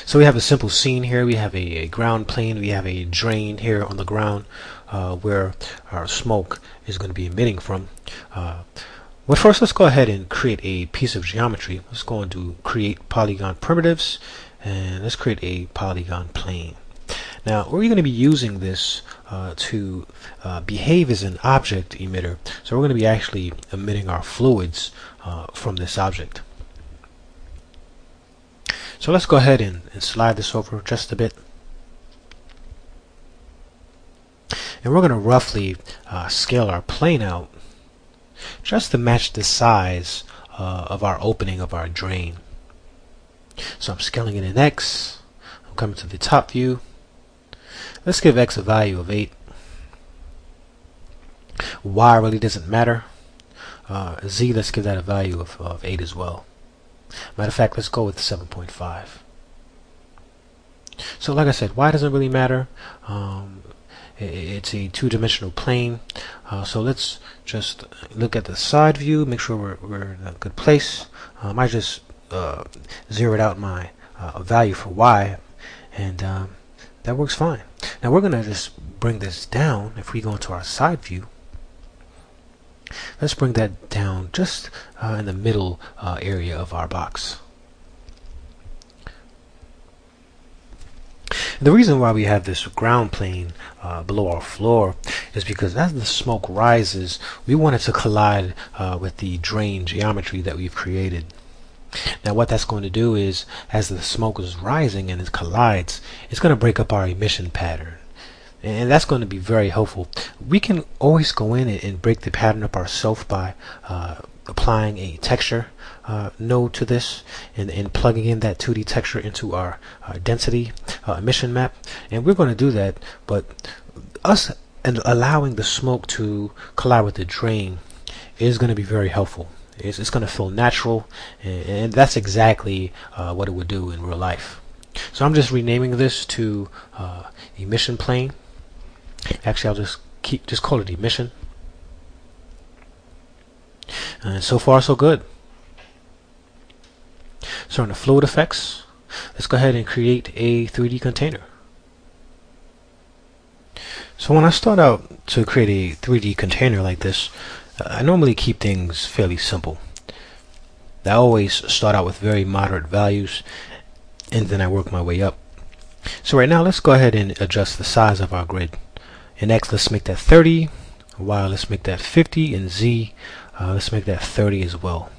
So we have a simple scene here. We have a ground plane. We have a drain here on the ground where our smoke is going to be emitting from. But first, let's go ahead and create a piece of geometry. Let's go into create polygon primitives, and let's create a polygon plane. Now, we're going to be using this to behave as an object emitter. So we're going to be actually emitting our fluids from this object. So let's go ahead and slide this over just a bit. And we're going to roughly scale our plane out just to match the size of our opening of our drain. So I'm scaling it in X. I'm coming to the top view. Let's give X a value of 8. Y really doesn't matter. Z, let's give that a value of 8 as well. Matter of fact, let's go with 7.5. So like I said, Y doesn't really matter. It's a two-dimensional plane. So let's just look at the side view, make sure we're in a good place. I just zeroed out my value for Y, and that works fine. Now we're going to just bring this down. If we go into our side view, let's bring that down just in the middle area of our box. The reason why we have this ground plane below our floor is because as the smoke rises, we want it to collide with the drain geometry that we've created. Now what that's going to do is, as the smoke is rising and it collides, it's going to break up our emission pattern. And that's going to be very helpful. We can always go in and break the pattern up ourselves by applying a texture node to this and plugging in that 2D texture into our density emission map. And we're going to do that, but us and allowing the smoke to collide with the drain is going to be very helpful. It's going to feel natural, and that's exactly what it would do in real life. So I'm just renaming this to emission plane. Actually, I'll just call it emission. And so far, so good. So in the fluid effects, let's go ahead and create a 3D container. So when I start out to create a 3D container like this, I normally keep things fairly simple. I always start out with very moderate values, and then I work my way up. So right now, let's go ahead and adjust the size of our grid. In X, let's make that 30. Y, let's make that 50. And Z, let's make that 30 as well.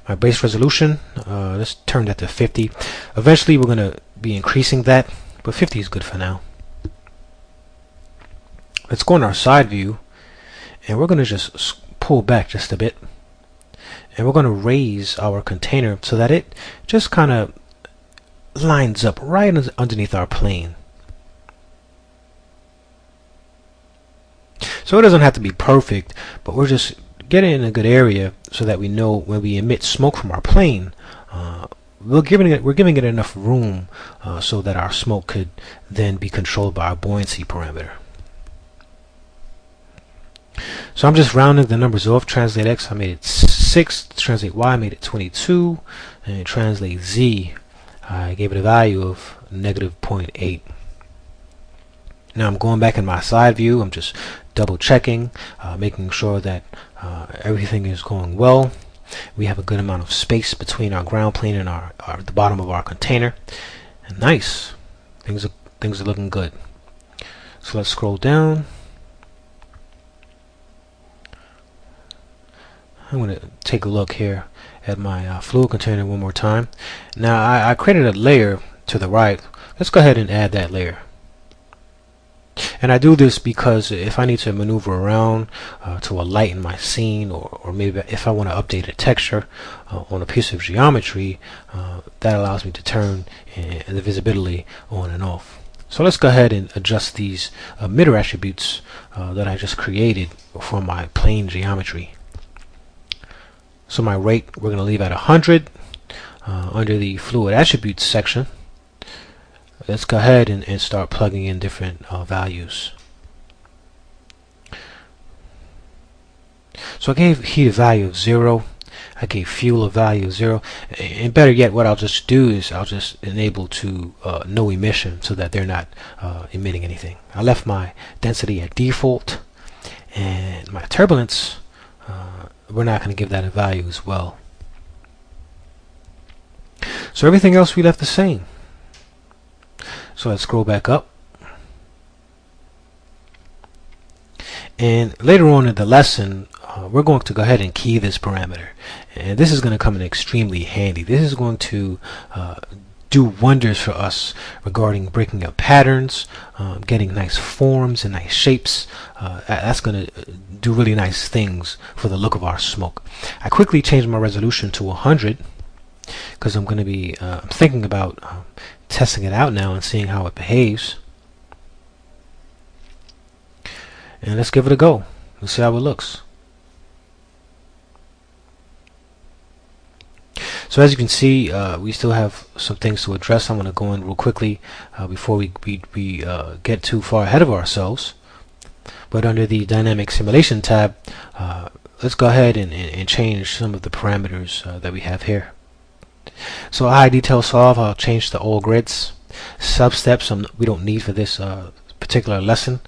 My base resolution, let's turn that to 50. Eventually, we're going to be increasing that, but 50 is good for now. Let's go in our side view, and we're going to just pull back just a bit, and we're going to raise our container so that it just kind of lines up right underneath our plane. So it doesn't have to be perfect, but we're just getting in a good area so that we know when we emit smoke from our plane, we're giving it enough room so that our smoke could then be controlled by our buoyancy parameter. So I'm just rounding the numbers off. Translate X, I made it 6. Translate Y, I made it 22. And translate Z, I gave it a value of -0.8. Now I'm going back in my side view. I'm just double checking, making sure that everything is going well. We have a good amount of space between our ground plane and the bottom of our container. And nice, things are looking good. So let's scroll down. I'm going to take a look here at my fluid container one more time. Now I created a layer to the right. Let's go ahead and add that layer. And I do this because if I need to maneuver around to lighten my scene, or maybe if I want to update a texture on a piece of geometry, that allows me to turn the visibility on and off. So let's go ahead and adjust these emitter attributes that I just created for my plane geometry. So my rate, we're going to leave at 100 under the fluid attributes section. Let's go ahead and start plugging in different values. So I gave heat a value of 0. I gave fuel a value of 0. And better yet, what I'll just do is I'll just enable to no emission so that they're not emitting anything. I left my density at default, and my turbulence, we're not going to give that a value as well. So everything else we left the same. So let's scroll back up. And later on in the lesson, we're going to go ahead and key this parameter. And this is going to come in extremely handy. This is going to do wonders for us regarding breaking up patterns, getting nice forms and nice shapes. That's going to do really nice things for the look of our smoke. I quickly changed my resolution to 100 because I'm going to be thinking about testing it out now and seeing how it behaves. And let's give it a go. Let's see how it looks. So as you can see, we still have some things to address. I'm going to go in real quickly before we get too far ahead of ourselves. But under the Dynamic Simulation tab, let's go ahead and change some of the parameters that we have here. So high detail solve, I'll change to all grids. Substeps, we don't need for this particular lesson.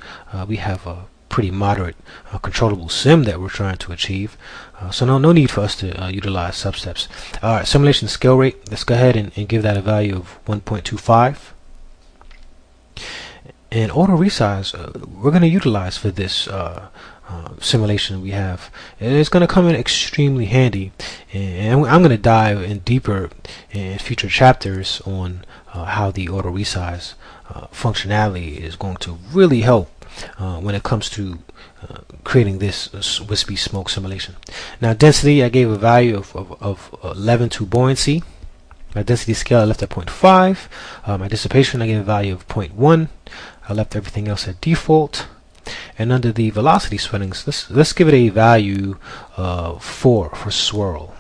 We have a pretty moderate controllable sim that we're trying to achieve, so no need for us to utilize substeps. Alright, simulation scale rate, let's go ahead and give that a value of 1.25. And auto resize, we're going to utilize for this simulation we have. And it's going to come in extremely handy, and I'm going to dive in deeper in future chapters on how the auto resize functionality is going to really help when it comes to creating this wispy smoke simulation. Now density, I gave a value of 11 to buoyancy. My density scale I left at 0.5. My dissipation I gave a value of 0.1. I left everything else at default. And under the velocity settings, let's give it a value of 4 for swirl.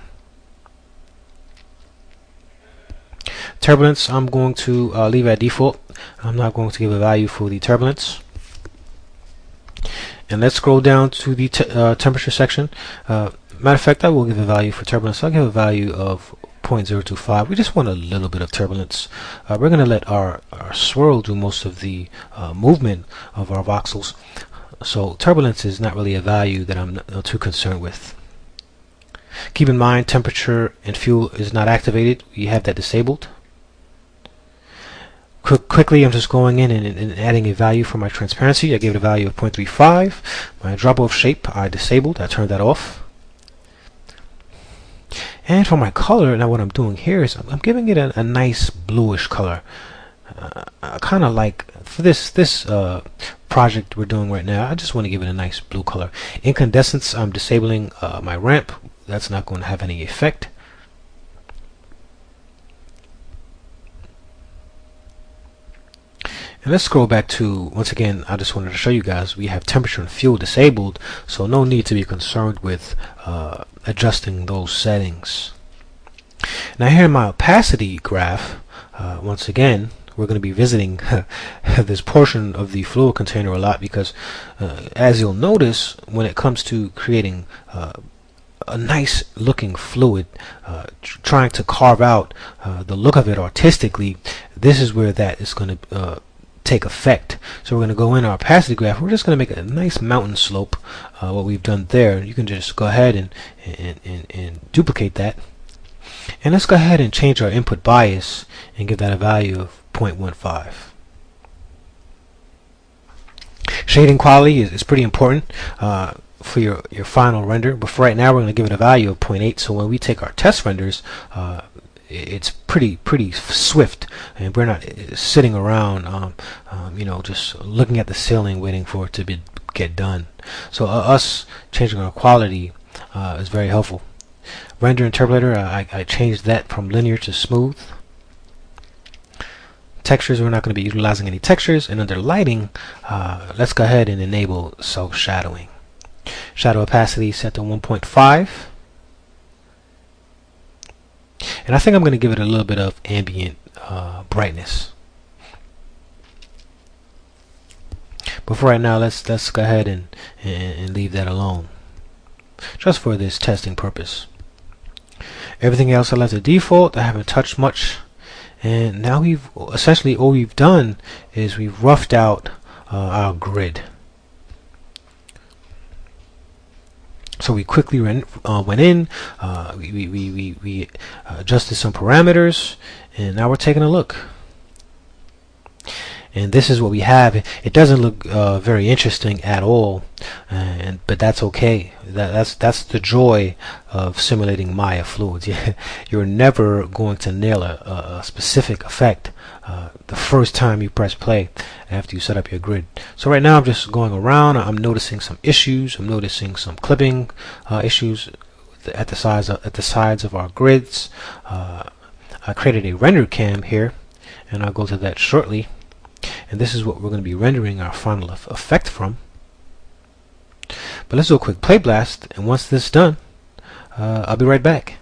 Turbulence, I'm going to leave at default. I'm not going to give a value for the turbulence. And let's scroll down to the temperature section. Matter of fact, I will give a value for turbulence. I'll give a value of 0.025. We just want a little bit of turbulence. We're going to let our swirl do most of the movement of our voxels. So turbulence is not really a value that I'm not too concerned with. Keep in mind, temperature and fuel is not activated. We have that disabled. Quickly, I'm just going in and adding a value for my transparency. I gave it a value of 0.35. My drop off shape I disabled. I turned that off. And for my color, now what I'm doing here is I'm giving it a nice bluish color. Kind of like for this project we're doing right now, I just want to give it a nice blue color. Incandescence, I'm disabling my ramp. That's not going to have any effect. And let's scroll back to, once again, I just wanted to show you guys we have temperature and fuel disabled, so no need to be concerned with adjusting those settings. Now here in my opacity graph, once again, we're going to be visiting this portion of the fluid container a lot because as you'll notice, when it comes to creating a nice looking fluid, trying to carve out the look of it artistically, this is where that is going to take effect. So we're going to go in our opacity graph. We're just going to make a nice mountain slope. What we've done there, you can just go ahead and duplicate that. And let's go ahead and change our input bias and give that a value of 0.15. Shading quality is pretty important for your final render, but for right now we're going to give it a value of 0.8. So when we take our test renders, it's pretty swift, and we're not sitting around you know, just looking at the ceiling waiting for it to get done. So us changing our quality is very helpful. Render interpolator, I changed that from linear to smooth. Textures, we're not going to be utilizing any textures. And under lighting, let's go ahead and enable self-shadowing. Shadow opacity set to 1.5. And I think I'm going to give it a little bit of ambient brightness. But for right now, let's go ahead and leave that alone, just for this testing purpose. Everything else I left at default. I haven't touched much. And now we've essentially, all we've done is we've roughed out our grid. So we quickly went in, we adjusted some parameters, and now we're taking a look. And this is what we have. It doesn't look very interesting at all, but that's okay. That's the joy of simulating Maya fluids. You're never going to nail a specific effect the first time you press play after you set up your grid. So right now I'm just going around. I'm noticing some issues. I'm noticing some clipping issues at the sides of our grids. I created a render cam here, and I'll go to that shortly. And this is what we're going to be rendering our final effect from. But let's do a quick play blast, and once this is done, I'll be right back.